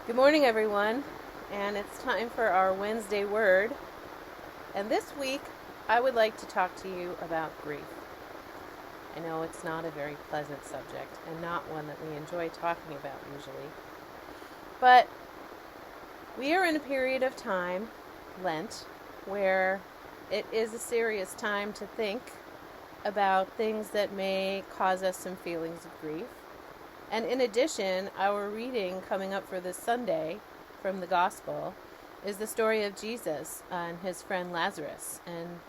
Good morning, everyone, and it's time for our Wednesday word. And this week, I would like to talk to you about grief. I know it's not a very pleasant subject and not one that we enjoy talking about usually, but we are in a period of time, Lent, where it is a serious time to think about things that may cause us some feelings of grief. And in addition, our reading coming up for this Sunday from the Gospel is the story of Jesus and his friend Lazarus and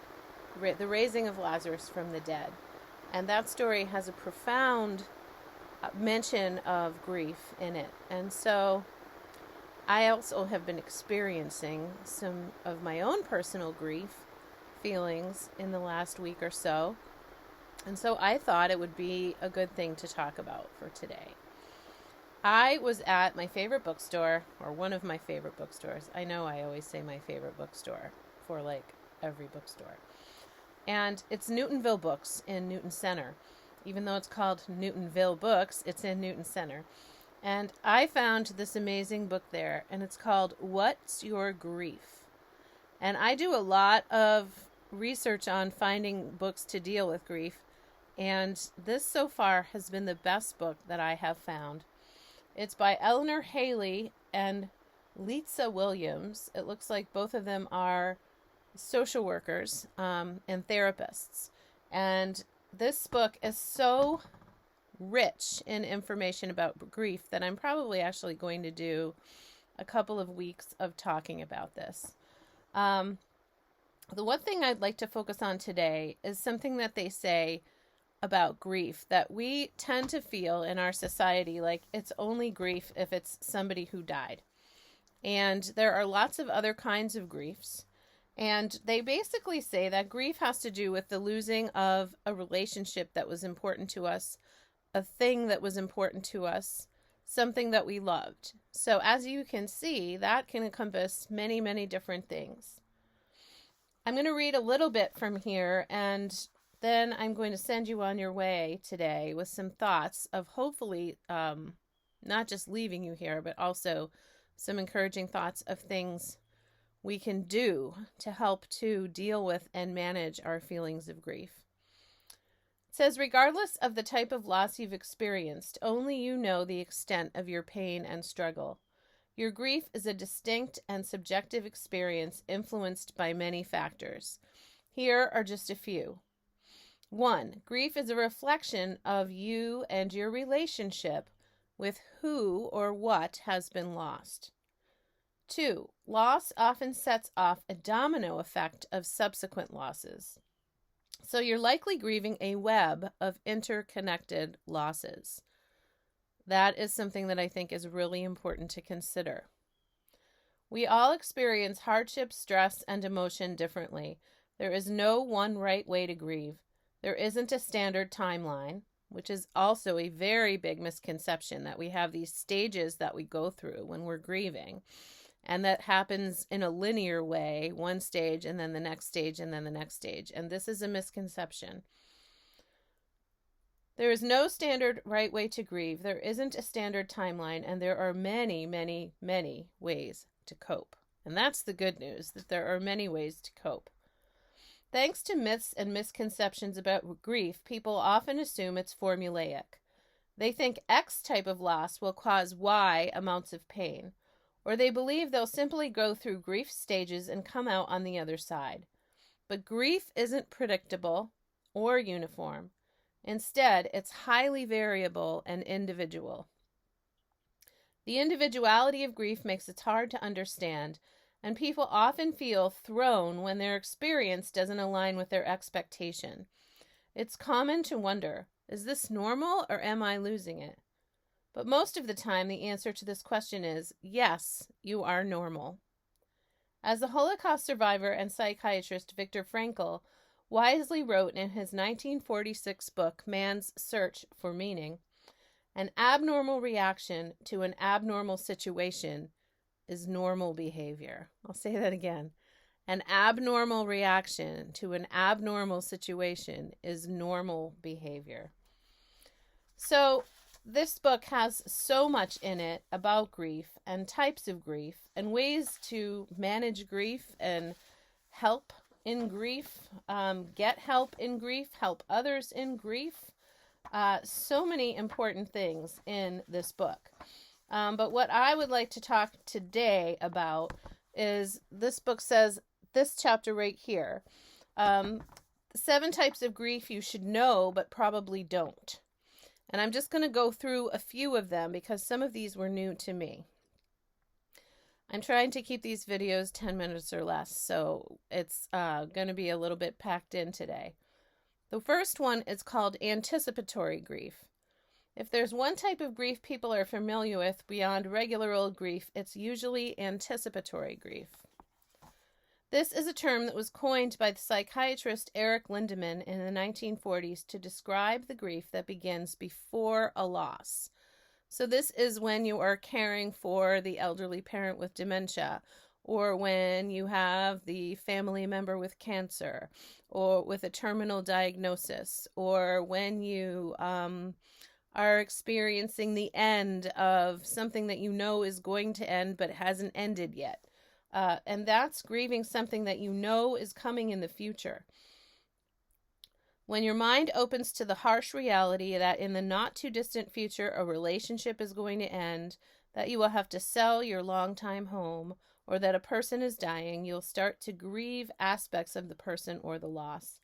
the raising of Lazarus from the dead. And that story has a profound mention of grief in it. And so I also have been experiencing some of my own personal grief feelings in the last week or so. And so I thought it would be a good thing to talk about for today. I was at my favorite bookstore, or one of my favorite bookstores. I know I always say my favorite bookstore for like every bookstore. And it's Newtonville Books in Newton Center. Even though it's called Newtonville Books, it's in Newton Center. And I found this amazing book there, and it's called What's Your Grief? And I do a lot of research on finding books to deal with grief. And this so far has been the best book that I have found. It's by Eleanor Haley and Lisa Williams. It looks like both of them are social workers and therapists. And this book is so rich in information about grief that I'm probably actually going to do a couple of weeks of talking about this. The one thing I'd like to focus on today is something that they say about grief, that we tend to feel in our society like it's only grief if it's somebody who died. And there are lots of other kinds of griefs. And they basically say that grief has to do with the losing of a relationship that was important to us, a thing that was important to us, something that we loved. So as you can see, that can encompass many, many different things. I'm going to read a little bit from here, and then I'm going to send you on your way today with some thoughts of hopefully not just leaving you here, but also some encouraging thoughts of things we can do to help to deal with and manage our feelings of grief. It says, regardless of the type of loss you've experienced, only you know the extent of your pain and struggle. Your grief is a distinct and subjective experience influenced by many factors. Here are just a few. 1. Grief is a reflection of you and your relationship with who or what has been lost. 2. Loss often sets off a domino effect of subsequent losses. So you're likely grieving a web of interconnected losses. That is something that I think is really important to consider. We all experience hardship, stress, and emotion differently. There is no one right way to grieve. There isn't a standard timeline, which is also a very big misconception, that we have these stages that we go through when we're grieving, and that happens in a linear way, one stage and then the next stage and then the next stage. And this is a misconception. There is no standard right way to grieve. There isn't a standard timeline, and there are many, many, many ways to cope. And that's the good news, that there are many ways to cope. Thanks to myths and misconceptions about grief, people often assume it's formulaic. They think X type of loss will cause Y amounts of pain, or they believe they'll simply go through grief stages and come out on the other side. But grief isn't predictable or uniform. Instead, it's highly variable and individual. The individuality of grief makes it hard to understand, and people often feel thrown when their experience doesn't align with their expectation. It's common to wonder, is this normal or am I losing it? But most of the time, the answer to this question is, yes, you are normal. As the Holocaust survivor and psychiatrist Viktor Frankl wisely wrote in his 1946 book, Man's Search for Meaning, an abnormal reaction to an abnormal situation is normal behavior. I'll say that again. An abnormal reaction to an abnormal situation is normal behavior. So this book has so much in it about grief and types of grief and ways to manage grief and help in grief, get help in grief, help others in grief. So many important things in this book. But what I would like to talk today about is this book says, this chapter right here, 7 types of grief you should know but probably don't. And I'm just going to go through a few of them because some of these were new to me. I'm trying to keep these videos 10 minutes or less, so it's going to be a little bit packed in today. The first one is called anticipatory grief. If there's one type of grief people are familiar with beyond regular old grief, it's usually anticipatory grief. This is a term that was coined by the psychiatrist Eric Lindemann in the 1940s to describe the grief that begins before a loss. So this is when you are caring for the elderly parent with dementia, or when you have the family member with cancer, or with a terminal diagnosis, or when you are experiencing the end of something that you know is going to end but hasn't ended yet. And that's grieving something that you know is coming in the future. When your mind opens to the harsh reality that in the not too distant future a relationship is going to end, that you will have to sell your longtime home, or that a person is dying, you'll start to grieve aspects of the person or the loss.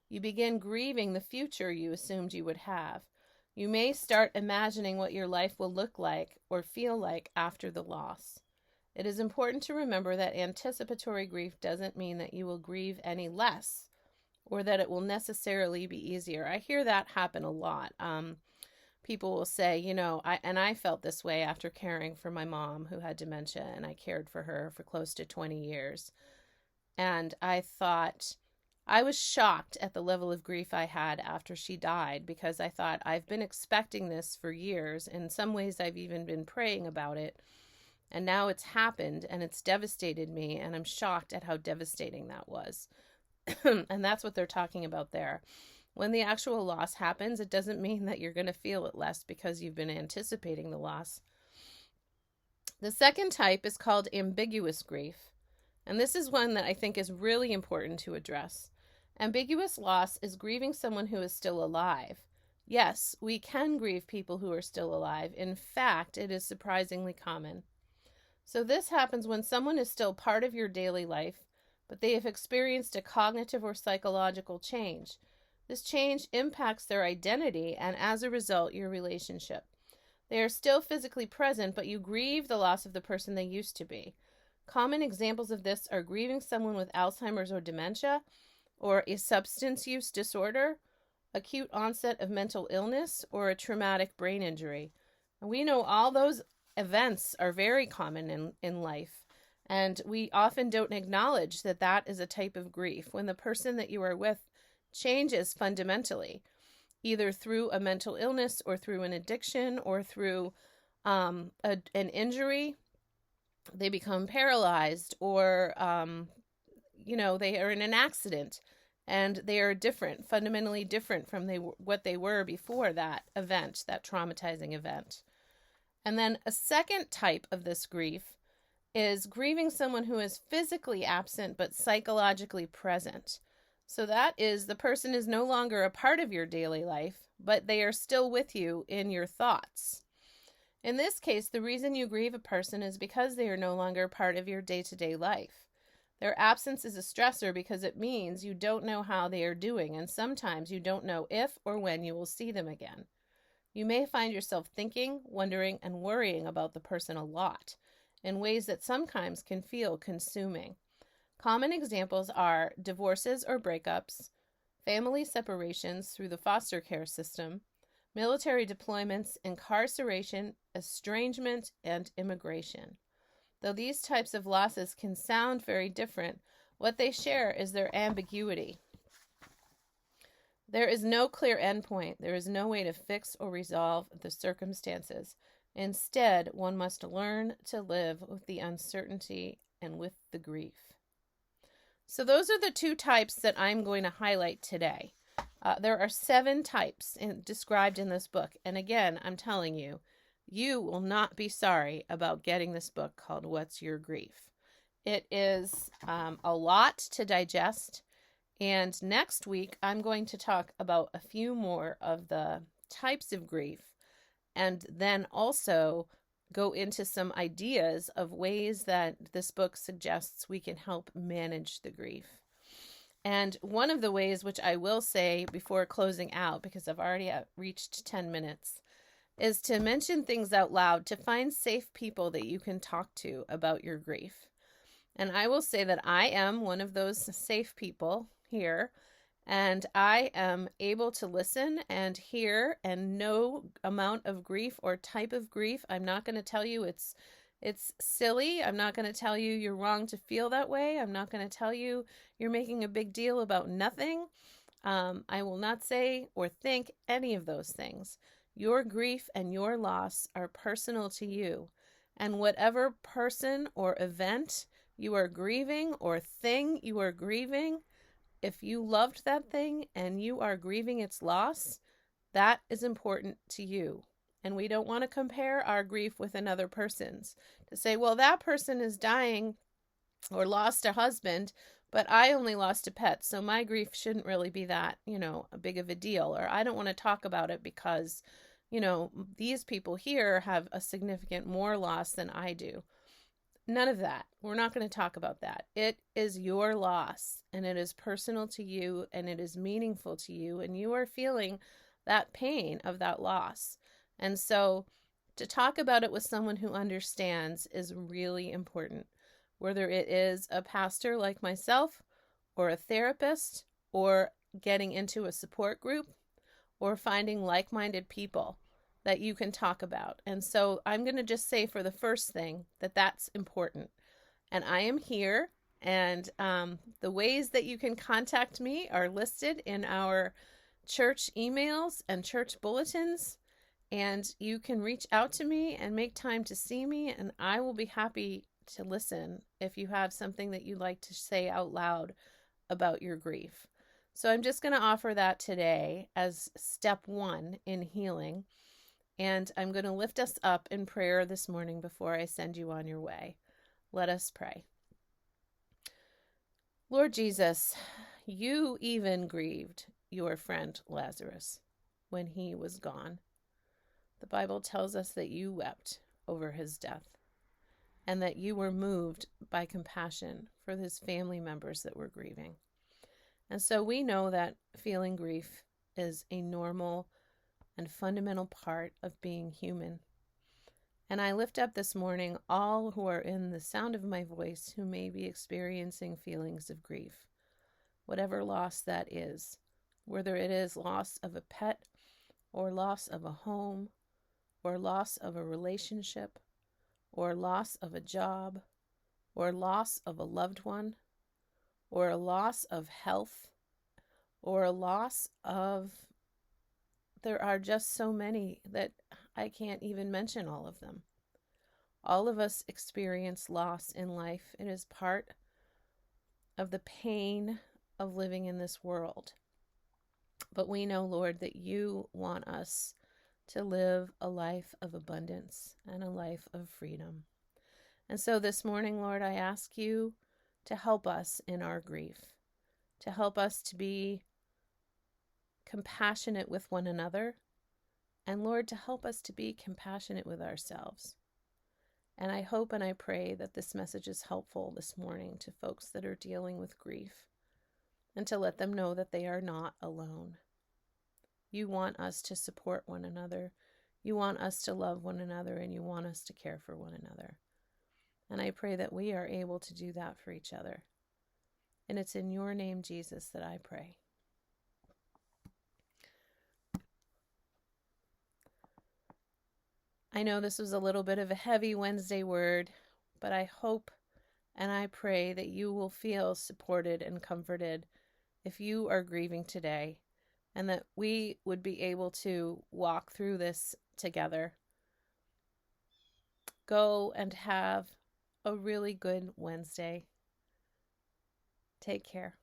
You begin grieving the future you assumed you would have. You may start imagining what your life will look like or feel like after the loss. It is important to remember that anticipatory grief doesn't mean that you will grieve any less or that it will necessarily be easier. I hear that happen a lot. People will say, you know, I felt this way after caring for my mom who had dementia, and I cared for her for close to 20 years. And I thought, I was shocked at the level of grief I had after she died, because I thought, I've been expecting this for years. In some ways, I've even been praying about it. And now it's happened, and it's devastated me, and I'm shocked at how devastating that was. And that's what they're talking about there. When the actual loss happens, it doesn't mean that you're going to feel it less because you've been anticipating the loss. The second type is called ambiguous grief. And this is one that I think is really important to address. Ambiguous loss is grieving someone who is still alive. Yes, we can grieve people who are still alive. In fact, it is surprisingly common. So this happens when someone is still part of your daily life, but they have experienced a cognitive or psychological change. This change impacts their identity and, as a result, your relationship. They are still physically present, but you grieve the loss of the person they used to be. Common examples of this are grieving someone with Alzheimer's or dementia, or a substance use disorder, acute onset of mental illness, or a traumatic brain injury. And we know all those events are very common in life, and we often don't acknowledge that that is a type of grief when the person that you are with changes fundamentally, either through a mental illness or through an addiction or through an injury. They become paralyzed, or they are in an accident, and they are different, fundamentally different from what they were before that event, that traumatizing event. And then a second type of this grief is grieving someone who is physically absent but psychologically present. So that is, the person is no longer a part of your daily life, but they are still with you in your thoughts. In this case, the reason you grieve a person is because they are no longer part of your day-to-day life. Their absence is a stressor because it means you don't know how they are doing, and sometimes you don't know if or when you will see them again. You may find yourself thinking, wondering, and worrying about the person a lot, in ways that sometimes can feel consuming. Common examples are divorces or breakups, family separations through the foster care system, military deployments, incarceration, estrangement, and immigration. Though these types of losses can sound very different, what they share is their ambiguity. There is no clear endpoint. There is no way to fix or resolve the circumstances. Instead, one must learn to live with the uncertainty and with the grief. So those are the 2 types that I'm going to highlight today. There are 7 types described in this book. And again, I'm telling you, you will not be sorry about getting this book called What's Your Grief? It is a lot to digest. And next week, I'm going to talk about a few more of the types of grief, and then also go into some ideas of ways that this book suggests we can help manage the grief. And one of the ways, which I will say before closing out, because I've already reached 10 minutes, is to mention things out loud, to find safe people that you can talk to about your grief. And I will say that I am one of those safe people here, and I am able to listen and hear, and no amount of grief or type of grief. I'm not going to tell you it's silly. I'm not going to tell you you're wrong to feel that way. I'm not going to tell you you're making a big deal about nothing. I will not say or think any of those things. Your grief and your loss are personal to you. And whatever person or event you are grieving or thing you are grieving, if you loved that thing and you are grieving its loss, that is important to you. And we don't want to compare our grief with another person's, to say, well, that person is dying or lost a husband, but I only lost a pet, so my grief shouldn't really be that, a big of a deal. Or I don't want to talk about it because, these people here have a significant more loss than I do. None of that. We're not going to talk about that. It is your loss, and it is personal to you, and it is meaningful to you, and you are feeling that pain of that loss. And so to talk about it with someone who understands is really important, whether it is a pastor like myself, or a therapist, or getting into a support group, or finding like-minded people that you can talk about. And so I'm going to just say for the first thing that that's important. And I am here, and the ways that you can contact me are listed in our church emails and church bulletins. And you can reach out to me and make time to see me, and I will be happy to listen if you have something that you'd like to say out loud about your grief. So I'm just going to offer that today as step 1 in healing. And I'm going to lift us up in prayer this morning before I send you on your way. Let us pray. Lord Jesus, you even grieved your friend Lazarus when he was gone. The Bible tells us that you wept over his death, and that you were moved by compassion for his family members that were grieving. And so we know that feeling grief is a normal and fundamental part of being human. And I lift up this morning all who are in the sound of my voice who may be experiencing feelings of grief, whatever loss that is, whether it is loss of a pet, or loss of a home, or loss of a relationship, or loss of a job, or loss of a loved one, or a loss of health, or a loss of... There are just so many that I can't even mention all of them. All of us experience loss in life. It is part of the pain of living in this world. But we know, Lord, that you want us to live a life of abundance and a life of freedom. And so this morning, Lord, I ask you to help us in our grief, to help us to be compassionate with one another, and Lord, to help us to be compassionate with ourselves. And I hope and I pray that this message is helpful this morning to folks that are dealing with grief, and to let them know that they are not alone. You want us to support one another. You want us to love one another, and you want us to care for one another. And I pray that we are able to do that for each other. And it's in your name, Jesus, that I pray. I know this was a little bit of a heavy Wednesday word, but I hope and I pray that you will feel supported and comforted if you are grieving today, and that we would be able to walk through this together. Go and have a really good Wednesday. Take care.